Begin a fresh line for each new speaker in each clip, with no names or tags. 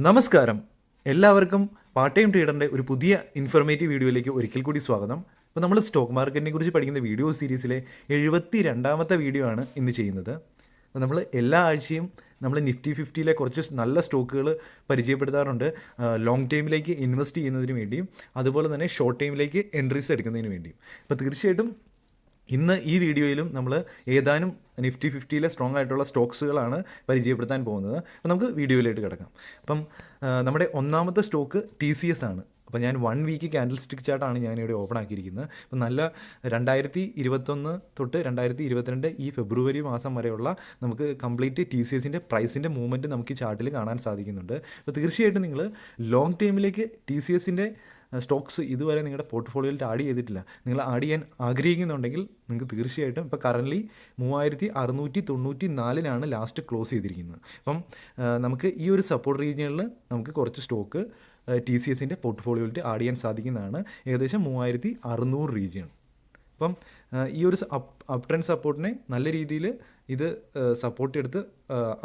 നമസ്കാരം, എല്ലാവർക്കും part time ട്രേഡറിൻ്റെ ഒരു പുതിയ ഇൻഫോർമേറ്റീവ് വീഡിയോയിലേക്ക് ഒരിക്കൽ കൂടി സ്വാഗതം. അപ്പോൾ നമ്മൾ സ്റ്റോക്ക് മാർക്കറ്റിനെ കുറിച്ച് പഠിക്കുന്ന വീഡിയോ സീരീസിലെ 72ാമത്തെ വീഡിയോ ആണ് ഇന്ന് ചെയ്യുന്നത്. അപ്പോൾ നമ്മൾ എല്ലാ ആഴ്ചയും നമ്മൾ നിഫ്റ്റി 50-ലെ കുറച്ച് നല്ല സ്റ്റോക്കുകൾ പരിചയപ്പെടുത്താറുണ്ട്, ലോങ് ടൈമിലേക്ക് ഇൻവെസ്റ്റ് ചെയ്യുന്നതിന് വേണ്ടിയും അതുപോലെ തന്നെ ഷോർട്ട് ടൈമിലേക്ക് എൻട്രീസ് എടുക്കുന്നതിന് വേണ്ടിയും. അപ്പോൾ തീർച്ചയായിട്ടും ഇന്ന് ഈ വീഡിയോയിലും നമ്മൾ ഏതാനും നിഫ്റ്റി 50-ലെ സ്ട്രോങ് ആയിട്ടുള്ള സ്റ്റോക്സുകളാണ് പരിചയപ്പെടുത്താൻ പോകുന്നത്. അപ്പോൾ നമുക്ക് വീഡിയോയിലേക്ക് കിടക്കാം. അപ്പം നമ്മുടെ ഒന്നാമത്തെ സ്റ്റോക്ക് TCS ആണ്. അപ്പോൾ ഞാൻ 1 വീക്ക് ക്യാൻഡിൽ സ്റ്റിക്ക് ചാർട്ടാണ് ഞാനിവിടെ ഓപ്പൺ ആക്കിയിരിക്കുന്നത്. അപ്പോൾ നല്ല 2021 തൊട്ട് 2022 ഈ ഫെബ്രുവരി മാസം വരെയുള്ള നമുക്ക് കംപ്ലീറ്റ് TCSൻ്റെ പ്രൈസിൻ്റെ മൂവ്മെൻറ്റ് നമുക്ക് ഈ ചാർട്ടിൽ കാണാൻ സാധിക്കുന്നുണ്ട്. അപ്പോൾ തീർച്ചയായിട്ടും നിങ്ങൾ ലോങ് ടൈമിലേക്ക് TCSൻ്റെ സ്റ്റോക്സ് ഇതുവരെ നിങ്ങളുടെ പോർട്ട്ഫോളിയോയിൽ ആഡ് ചെയ്തിട്ടില്ല, നിങ്ങൾ ആഡ് ചെയ്യാൻ ആഗ്രഹിക്കുന്നുണ്ടെങ്കിൽ നിങ്ങൾക്ക് തീർച്ചയായിട്ടും ഇപ്പോൾ കറൻറ്റ്ലി 3694 ലാസ്റ്റ് ക്ലോസ് ചെയ്തിരിക്കുന്നത്. അപ്പം നമുക്ക് ഈ ഒരു സപ്പോർട്ട് റീജിയനിൽ നമുക്ക് കുറച്ച് സ്റ്റോക്ക് TCSൻ്റെ പോർട്ട്ഫോളിയോയിൽ ആഡ് ചെയ്യാൻ സാധിക്കുന്നതാണ്, ഏകദേശം 3600 റീജിയൺ. അപ്പം ഈ ഒരു അപ് ട്രെൻഡ് സപ്പോർട്ടിനെ നല്ല രീതിയിൽ ഇത് സപ്പോർട്ട് എടുത്ത്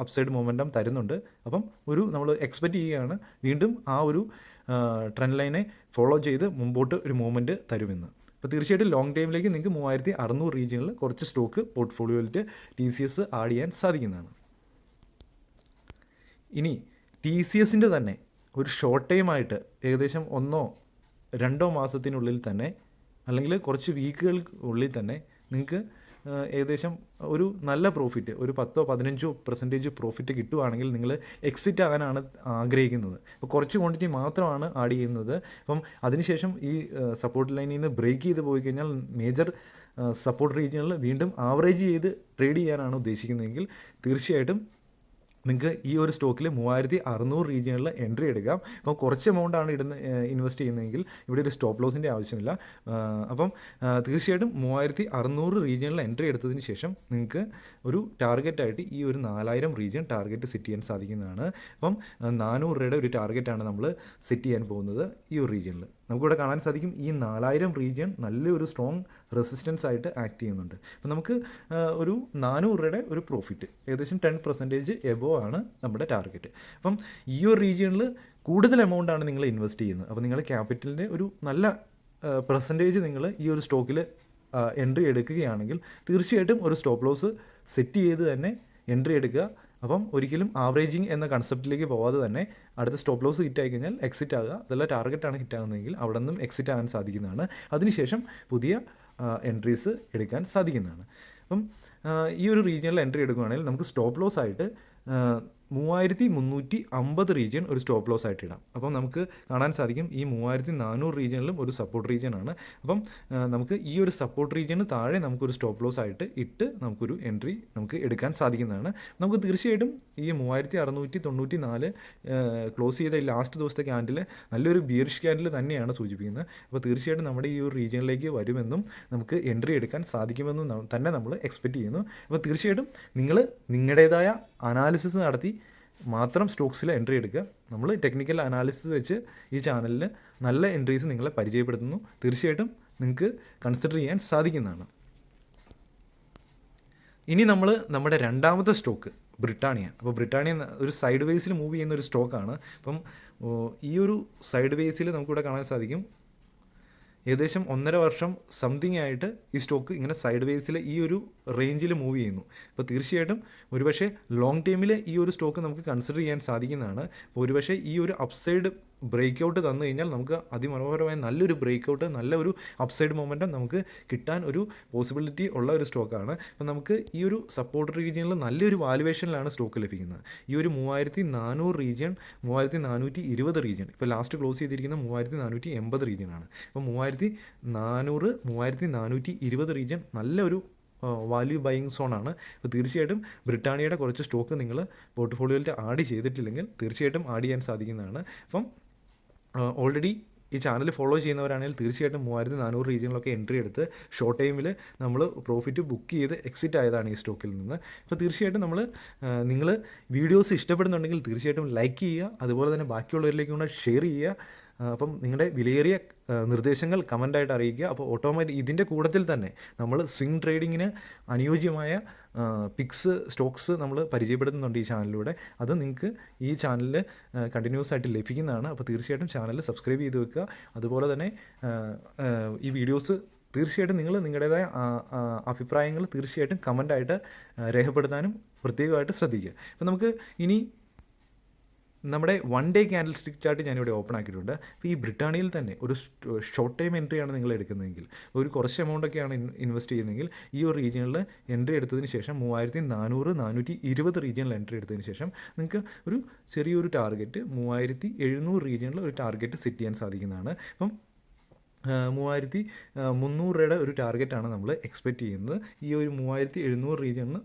അപ്സൈഡ് മൊമെൻറ്റം തരുന്നുണ്ട്. അപ്പം നമ്മൾ എക്സ്പെക്റ്റ് ചെയ്യുകയാണ് വീണ്ടും ആ ഒരു ട്രെൻഡ് ലൈനെ ഫോളോ ചെയ്ത് മുമ്പോട്ട് ഒരു മൂവ്മെൻറ്റ് തരുമെന്ന്. അപ്പോൾ തീർച്ചയായിട്ടും ലോങ് ടൈമിലേക്ക് നിങ്ങൾക്ക് 3600 റീജിയനിൽ കുറച്ച് സ്റ്റോക്ക് പോർട്ട്ഫോളിയോയിൽ TCS ആഡ് ചെയ്യാൻ സാധിക്കുന്നതാണ്. ഇനി TCSൻ്റെ തന്നെ ഒരു ഷോർട്ട് ടൈമായിട്ട് ഏകദേശം 1-2 മാസത്തിനുള്ളിൽ തന്നെ അല്ലെങ്കിൽ കുറച്ച് വീക്കുകൾക്കുള്ളിൽ തന്നെ നിങ്ങൾക്ക് ഏകദേശം ഒരു നല്ല പ്രോഫിറ്റ്, ഒരു 10-15% പ്രോഫിറ്റ് കിട്ടുവാണെങ്കിൽ നിങ്ങൾ എക്സിറ്റ് ആകാനാണ് ആഗ്രഹിക്കുന്നത്. അപ്പോൾ കുറച്ച് ക്വാണ്ടിറ്റി മാത്രമാണ് ആഡ് ചെയ്യുന്നത്. അപ്പം അതിനുശേഷം ഈ സപ്പോർട്ട് ലൈനിൽ നിന്ന് ബ്രേക്ക് ചെയ്ത് പോയി കഴിഞ്ഞാൽ മേജർ സപ്പോർട്ട് റീജിയനിൽ വീണ്ടും ആവറേജ് ചെയ്ത് ട്രേഡ് ചെയ്യാനാണ് ഉദ്ദേശിക്കുന്നതെങ്കിൽ തീർച്ചയായിട്ടും നിങ്ങൾക്ക് ഈ ഒരു സ്റ്റോക്കിൽ 3600 റീജിയനിൽ എൻട്രി എടുക്കാം. അപ്പം കുറച്ച് എമൗണ്ടാണ് ഇൻവെസ്റ്റ് ചെയ്യുന്നതെങ്കിൽ ഇവിടെ ഒരു സ്റ്റോപ്പ് ലോസിൻ്റെ ആവശ്യമില്ല. അപ്പം തീർച്ചയായിട്ടും 3600 റീജിയനിൽ എൻട്രി എടുത്തതിന് ശേഷം നിങ്ങൾക്ക് ഒരു ടാർഗറ്റായിട്ട് ഈ ഒരു 4000 റീജിയൻ ടാർഗറ്റ് സെറ്റ് ചെയ്യാൻ സാധിക്കുന്നതാണ്. അപ്പം 400 രൂപയുടെ ഒരു ടാർഗറ്റാണ് നമ്മൾ സെറ്റ് ചെയ്യാൻ പോകുന്നത് ഈ ഒരു റീജിയനിൽ. നമുക്കിവിടെ കാണാൻ സാധിക്കും ഈ 4000 റീജിയൻ നല്ലൊരു സ്ട്രോങ് റെസിസ്റ്റൻസ് ആയിട്ട് ആക്ട് ചെയ്യുന്നുണ്ട്. അപ്പം നമുക്ക് ഒരു 400 രൂപയുടെ ഒരു പ്രോഫിറ്റ് ഏകദേശം 10% എബോ ആണ് നമ്മുടെ ടാർഗറ്റ്. അപ്പം ഈ ഒരു റീജിയനിൽ കൂടുതൽ എമൗണ്ടാണ് നിങ്ങൾ ഇൻവെസ്റ്റ് ചെയ്യുന്നത്. അപ്പോൾ നിങ്ങൾ ക്യാപിറ്റലിൻ്റെ ഒരു നല്ല പെർസെൻറ്റേജ് നിങ്ങൾ ഈ ഒരു സ്റ്റോക്കിൽ എൻട്രി എടുക്കുകയാണെങ്കിൽ തീർച്ചയായിട്ടും ഒരു സ്റ്റോപ്പ് ലോസ് സെറ്റ് ചെയ്ത് തന്നെ എൻട്രി എടുക്കുക. അപ്പം ഒരിക്കലും ആവറേജിങ് എന്ന കൺസെപ്റ്റിലേക്ക് പോകാതെ തന്നെ അടുത്ത സ്റ്റോപ്പ് ലോസ് ഹിറ്റ് ആയി കഴിഞ്ഞാൽ എക്സിറ്റ് ആകുക. അതല്ല ടാർഗറ്റാണ് ഹിറ്റ് ആകുന്നതെങ്കിൽ അവിടെ നിന്നും എക്സിറ്റ് ആകാൻ സാധിക്കുന്നതാണ്. അതിനുശേഷം പുതിയ എൻട്രീസ് എടുക്കാൻ സാധിക്കുന്നതാണ്. അപ്പം ഈ ഒരു റീജിയനിൽ എൻട്രി എടുക്കുകയാണെങ്കിൽ നമുക്ക് സ്റ്റോപ്പ് ലോസ് ആയിട്ട് 3350 റീജിയൻ ഒരു സ്റ്റോപ്പ് ലോസ് ആയിട്ട് ഇടാം. അപ്പം നമുക്ക് കാണാൻ സാധിക്കും ഈ 3400 റീജിയനിലും ഒരു സപ്പോർട്ട് റീജിയനാണ്. അപ്പം നമുക്ക് ഈ ഒരു സപ്പോർട്ട് റീജിയന് താഴെ നമുക്കൊരു സ്റ്റോപ്പ് ലോസ് ആയിട്ട് ഇട്ട് നമുക്കൊരു എൻട്രി നമുക്ക് എടുക്കാൻ സാധിക്കുന്നതാണ്. നമുക്ക് തീർച്ചയായിട്ടും ഈ 3694 ക്ലോസ് ചെയ്ത ഈ ലാസ്റ്റ് ദിവസത്തെ ക്യാൻഡിൽ നല്ലൊരു ബിയറിഷ് ക്യാൻഡിൽ തന്നെയാണ് സൂചിപ്പിക്കുന്നത്. അപ്പോൾ തീർച്ചയായിട്ടും നമ്മുടെ ഈ ഒരു റീജിയനിലേക്ക് വരുമെന്നും നമുക്ക് എൻട്രി എടുക്കാൻ സാധിക്കുമെന്നും തന്നെ നമ്മൾ എക്സ്പെക്റ്റ് ചെയ്യുന്നു. അപ്പോൾ തീർച്ചയായിട്ടും നിങ്ങൾ നിങ്ങളുടേതായ അനാലിസിസ് നടത്തി മാത്രം സ്റ്റോക്സിൽ എൻട്രി എടുക്കുക. നമ്മൾ ടെക്നിക്കൽ അനാലിസിസ് വെച്ച് ഈ ചാനലിൽ നല്ല എൻട്രീസ് നിങ്ങളെ പരിചയപ്പെടുത്തുന്നു. തീർച്ചയായിട്ടും നിങ്ങൾക്ക് കൺസിഡർ ചെയ്യാൻ സാധിക്കുന്നതാണ്. ഇനി നമ്മുടെ രണ്ടാമത്തെ സ്റ്റോക്ക് ബ്രിട്ടാനിയ. അപ്പോൾ ബ്രിട്ടാനിയ ഒരു സൈഡ് വേസിൽ മൂവ് ചെയ്യുന്ന ഒരു സ്റ്റോക്കാണ്. അപ്പം ഈ ഒരു സൈഡ് വേസിൽ നമുക്കിവിടെ കാണാൻ സാധിക്കും ഏകദേശം 1.5 വർഷം സംതിങ് ആയിട്ട് ഈ സ്റ്റോക്ക് ഇങ്ങനെ സൈഡ് വേസിൽ ഈ ഒരു റേഞ്ചിൽ മൂവ് ചെയ്യുന്നു. അപ്പോൾ തീർച്ചയായിട്ടും ഒരുപക്ഷെ ലോങ് ടൈമിൽ ഈ ഒരു സ്റ്റോക്ക് നമുക്ക് കൺസിഡർ ചെയ്യാൻ സാധിക്കുന്നതാണ്. അപ്പോൾ ഒരുപക്ഷെ ഈ ഒരു അപ്സൈഡ് ബ്രേക്ക് ഔട്ട് തന്നു കഴിഞ്ഞാൽ നമുക്ക് അതിമനോഹരമായ നല്ലൊരു ബ്രേക്ക് ഔട്ട്, നല്ലൊരു അപ്സൈഡ് മൊമെൻറ്റം നമുക്ക് കിട്ടാൻ ഒരു പോസിബിലിറ്റി ഉള്ള ഒരു സ്റ്റോക്കാണ്. അപ്പോൾ നമുക്ക് ഈ ഒരു സപ്പോർട്ട് റീജിയനിൽ നല്ലൊരു വാലുവേഷനിലാണ് സ്റ്റോക്ക് ലഭിക്കുന്നത്. ഈ ഒരു 3400 റീജിയൻ, 3420 റീജിയൻ, ഇപ്പോൾ ലാസ്റ്റ് ക്ലോസ് ചെയ്തിരിക്കുന്ന 3480 റീജിയനാണ്. അപ്പോൾ 3400, 3420 റീജിയൻ നല്ലൊരു വാല്യൂ ബൈയിങ് സോണാണ്. അപ്പോൾ തീർച്ചയായിട്ടും ബ്രിട്ടാനിയയുടെ കുറച്ച് സ്റ്റോക്ക് നിങ്ങൾ പോർട്ട്ഫോളിയോയിൽ ആഡ് ചെയ്തിട്ടില്ലെങ്കിൽ തീർച്ചയായിട്ടും ആഡ് ചെയ്യാൻ സാധിക്കുന്നതാണ്. അപ്പം ഓൾറെഡി ഈ ചാനൽ ഫോളോ ചെയ്യുന്നവരാണെങ്കിൽ തീർച്ചയായിട്ടും 3400 റീജിയനിലൊക്കെ എൻട്രി എടുത്ത് ഷോർട്ട് ടൈമിൽ നമ്മൾ പ്രോഫിറ്റ് ബുക്ക് ചെയ്ത് എക്സിറ്റ് ആയതാണ് ഈ സ്റ്റോക്കിൽ നിന്ന്. അപ്പോൾ തീർച്ചയായിട്ടും നിങ്ങൾ വീഡിയോസ് ഇഷ്ടപ്പെടുന്നുണ്ടെങ്കിൽ തീർച്ചയായിട്ടും ലൈക്ക് ചെയ്യുക, അതുപോലെ തന്നെ ബാക്കിയുള്ളവരിലേക്ക് കൂടെ ഷെയർ ചെയ്യുക. അപ്പം നിങ്ങളുടെ വിലയേറിയ നിർദ്ദേശങ്ങൾ കമൻ്റായിട്ട് അറിയിക്കുക. അപ്പോൾ ഇതിൻ്റെ കൂട്ടത്തിൽ തന്നെ നമ്മൾ സ്വിംഗ് ട്രേഡിങ്ങിന് അനുയോജ്യമായ പിക്സ് സ്റ്റോക്സ് നമ്മൾ പരിചയപ്പെടുത്തുന്നുണ്ട് ഈ ചാനലിലൂടെ. അത് നിങ്ങൾക്ക് ഈ ചാനലിൽ കണ്ടിന്യൂസ് ആയിട്ട് ലഭിക്കുന്നതാണ്. അപ്പോൾ തീർച്ചയായിട്ടും ചാനൽ സബ്സ്ക്രൈബ് ചെയ്ത് വെക്കുക. അതുപോലെ തന്നെ ഈ വീഡിയോസ് തീർച്ചയായിട്ടും നിങ്ങൾ നിങ്ങളുടേതായ അഭിപ്രായങ്ങൾ തീർച്ചയായിട്ടും കമൻ്റായിട്ട് രേഖപ്പെടുത്താനും പ്രത്യേകമായിട്ട് ശ്രദ്ധിക്കുക. അപ്പോൾ നമുക്ക് ഇനി നമ്മുടെ 1 ഡേ ക്യാൻഡിൽ സ്റ്റിക്ക് ചാർട്ട് ഞാനിവിടെ ഓപ്പൺ ആക്കിയിട്ടുണ്ട്. അപ്പോൾ ഈ ബ്രിട്ടാനിയയിൽ തന്നെ ഒരു ഷോർട്ട് ടൈം എൻട്രിയാണ് നിങ്ങൾ എടുക്കുന്നതെങ്കിൽ, ഒരു കുറച്ച് എമൗണ്ടൊക്കെയാണ് ഇൻവെസ്റ്റ് ചെയ്യുന്നതെങ്കിൽ, ഈ ഒരു റീജിയണിൽ എൻട്രി എടുത്തതിന് ശേഷം 3400-420 റീജിയണിൽ എൻട്രി എടുത്തതിന് ശേഷം നിങ്ങൾക്ക് ഒരു ചെറിയൊരു ടാർഗറ്റ് 3700 റീജിയണിൽ ഒരു ടാർഗറ്റ് സെറ്റ് ചെയ്യാൻ സാധിക്കുന്നതാണ്. അപ്പം 3300 ഒരു ടാർഗറ്റാണ് നമ്മൾ എക്സ്പെക്റ്റ് ചെയ്യുന്നത്. ഈ ഒരു 3700 റീജിയണിന്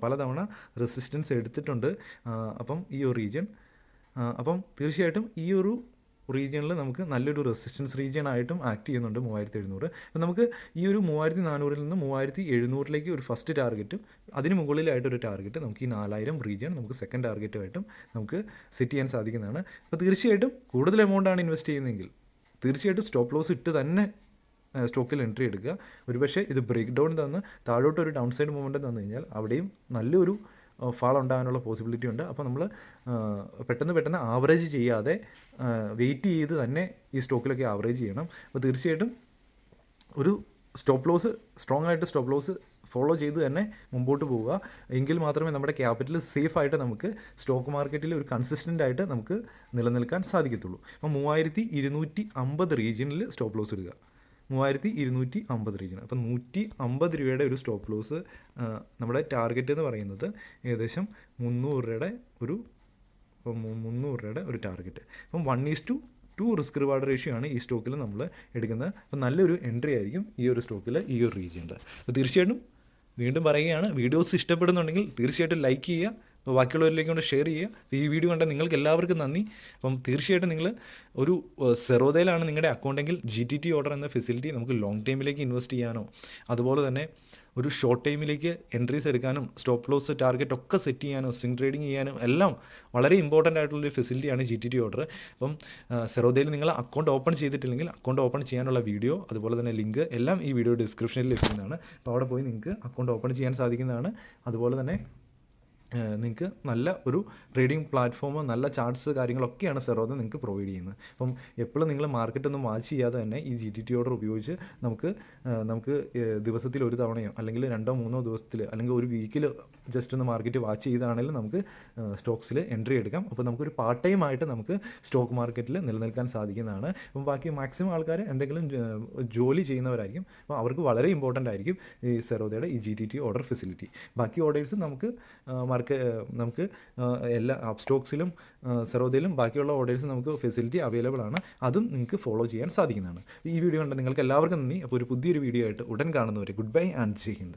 പലതവണ റെസിസ്റ്റൻസ് എടുത്തിട്ടുണ്ട്. അപ്പം ഈ ഒരു റീജിയൻ അപ്പം തീർച്ചയായിട്ടും ഈ ഒരു റീജിയണിൽ നമുക്ക് നല്ലൊരു റെസിസ്റ്റൻസ് റീജിയൻ ആയിട്ടും ആക്ട് ചെയ്യുന്നുണ്ട് 3700. അപ്പം നമുക്ക് ഈ ഒരു 3400 നിന്ന് 3700 ഒരു ഫസ്റ്റ് ടാർഗറ്റും അതിന് മുകളിലായിട്ടൊരു ടാർഗറ്റ് നമുക്ക് ഈ 4000 റീജിയൻ നമുക്ക് സെക്കൻഡ് ടാർഗറ്റുമായിട്ടും നമുക്ക് സെറ്റ് ചെയ്യാൻ സാധിക്കുന്നതാണ്. അപ്പോൾ തീർച്ചയായിട്ടും കൂടുതൽ എമൗണ്ടാണ് ഇൻവെസ്റ്റ് ചെയ്യുന്നതെങ്കിൽ തീർച്ചയായിട്ടും സ്റ്റോപ്പ് ലോസ് ഇട്ട് തന്നെ സ്റ്റോക്കിൽ എൻട്രി എടുക്കുക. ഒരുപക്ഷെ ഇത് ബ്രേക്ക് ഡൗൺ തന്ന് താഴോട്ടൊരു ഡൗൺ സൈഡ് മൂവ്മെൻറ്റ് തന്നു കഴിഞ്ഞാൽ അവിടെയും നല്ലൊരു ഫാൾ ഉണ്ടാകാനുള്ള പോസിബിലിറ്റി ഉണ്ട്. അപ്പോൾ നമ്മൾ പെട്ടെന്ന് ആവറേജ് ചെയ്യാതെ വെയിറ്റ് ചെയ്ത് തന്നെ ഈ സ്റ്റോക്കിലൊക്കെ ആവറേജ് ചെയ്യണം. അപ്പോൾ തീർച്ചയായിട്ടും ഒരു സ്ട്രോങ് ആയിട്ട് സ്റ്റോപ്പ് ലോസ് ഫോളോ ചെയ്ത് തന്നെ മുമ്പോട്ട് പോവുക. എങ്കിൽ മാത്രമേ നമ്മുടെ ക്യാപിറ്റൽ സേഫ് ആയിട്ട് നമുക്ക് സ്റ്റോക്ക് മാർക്കറ്റിൽ ഒരു കൺസിസ്റ്റൻ്റ് ആയിട്ട് നമുക്ക് നിലനിൽക്കാൻ സാധിക്കത്തുള്ളൂ. അപ്പോൾ 3250 റീജിയനിൽ സ്റ്റോപ്പ് ലോസ് ഇടുക. 3250 റീജിയൻ. അപ്പം 150 രൂപയുടെ ഒരു സ്റ്റോപ്പ് ലോസ്. നമ്മുടെ ടാർഗറ്റ് എന്ന് പറയുന്നത് ഏകദേശം 300 രൂപയുടെ ഒരു ടാർഗറ്റ്. അപ്പം 1:2 റിസ്ക് റിവാർഡ് റേഷ്യോ ആണ് ഈ സ്റ്റോക്കിൽ നമ്മൾ എടുക്കുന്നത്. അപ്പം നല്ലൊരു എൻട്രി ആയിരിക്കും ഈ ഒരു സ്റ്റോക്കിൽ, ഈ ഒരു റീജിയനിൽ. അപ്പോൾ തീർച്ചയായിട്ടും വീണ്ടും പറയുകയാണ്, വീഡിയോസ് ഇഷ്ടപ്പെടുന്നുണ്ടെങ്കിൽ തീർച്ചയായിട്ടും ലൈക്ക് ചെയ്യുക. അപ്പോൾ ബാക്കിയുള്ളവരിലേക്ക് കൊണ്ട് ഷെയർ ചെയ്യുക. അപ്പോൾ ഈ വീഡിയോ കണ്ട നിങ്ങൾക്ക് എല്ലാവർക്കും നന്ദി. അപ്പം തീർച്ചയായിട്ടും നിങ്ങൾ ഒരു സെറോദയിലാണ് നിങ്ങളുടെ അക്കൗണ്ടെങ്കിൽ GTT ഓർഡർ എന്ന ഫെസിലിറ്റി നമുക്ക് ലോങ് ടൈമിലേക്ക് ഇൻവെസ്റ്റ് ചെയ്യാനോ അതുപോലെ തന്നെ ഒരു ഷോർട്ട് ടൈമിലേക്ക് എൻട്രീസ് എടുക്കാനും സ്റ്റോപ്പ് ലോസ് ടാർഗറ്റ് ഒക്കെ സെറ്റ് ചെയ്യാനും സ്വിംഗ് ട്രേഡിങ് ചെയ്യാനും എല്ലാം വളരെ ഇമ്പോർട്ടൻ്റ് ആയിട്ടുള്ളൊരു ഫെസിലിറ്റിയാണ് GTT ഓർഡർ. അപ്പം സെറോദയിൽ നിങ്ങൾ അക്കൗണ്ട് ഓപ്പൺ ചെയ്തിട്ടില്ലെങ്കിൽ അക്കൗണ്ട് ഓപ്പൺ ചെയ്യാനുള്ള വീഡിയോ അതുപോലെ തന്നെ ലിങ്ക് എല്ലാം ഈ വീഡിയോ ഡിസ്ക്രിപ്ഷനിൽ ലഭിക്കുന്നതാണ്. അപ്പോൾ അവിടെ പോയി നിങ്ങൾക്ക് അക്കൗണ്ട് ഓപ്പൺ ചെയ്യാൻ സാധിക്കുന്നതാണ്. അതുപോലെ തന്നെ നിങ്ങൾക്ക് നല്ല ഒരു ട്രേഡിംഗ് പ്ലാറ്റ്ഫോം, നല്ല ചാർട്ട്സ് കാര്യങ്ങളൊക്കെയാണ് സെറോദ നിങ്ങൾക്ക് പ്രൊവൈഡ് ചെയ്യുന്നത്. അപ്പം എപ്പോഴും നിങ്ങൾ മാർക്കറ്റൊന്നും വാച്ച് ചെയ്യാതെ തന്നെ ഈ GTT ഓർഡർ ഉപയോഗിച്ച് നമുക്ക് ദിവസത്തിൽ ഒരു തവണയോ അല്ലെങ്കിൽ 2-3 ദിവസത്തിൽ അല്ലെങ്കിൽ ഒരു വീക്കിൽ ജസ്റ്റ് ഒന്ന് മാർക്കറ്റ് വാച്ച് ചെയ്താണെങ്കിലും നമുക്ക് സ്റ്റോക്സിൽ എൻട്രി എടുക്കാം. അപ്പോൾ നമുക്കൊരു പാർട്ട് ടൈം ആയിട്ട് നമുക്ക് സ്റ്റോക്ക് മാർക്കറ്റിൽ നിലനിൽക്കാൻ സാധിക്കുന്നതാണ്. അപ്പം ബാക്കി മാക്സിമം ആൾക്കാർ എന്തെങ്കിലും ജോലി ചെയ്യുന്നവരായിരിക്കും. അപ്പോൾ അവർക്ക് വളരെ ഇമ്പോർട്ടൻ്റ് ആയിരിക്കും ഈ സെറോദയുടെ ഈ GTT ഓർഡർ ഫെസിലിറ്റി. ബാക്കി ഓർഡേഴ്സ് നമുക്ക് എല്ലാ സ്റ്റോക്സിലും സെറോദയിലും ബാക്കിയുള്ള ഓർഡേഴ്സ് നമുക്ക് ഫെസിലിറ്റി അവൈലബിൾ ആണ്. അതും നിങ്ങൾക്ക് ഫോളോ ചെയ്യാൻ സാധിക്കുന്നതാണ്. ഈ വീഡിയോ കണ്ട് നിങ്ങൾക്ക് എല്ലാവർക്കും നന്ദി. അപ്പോൾ ഒരു പുതിയൊരു വീഡിയോ ആയിട്ട് ഉടൻ കാണുന്നവരെ goodbye and Jai Hind.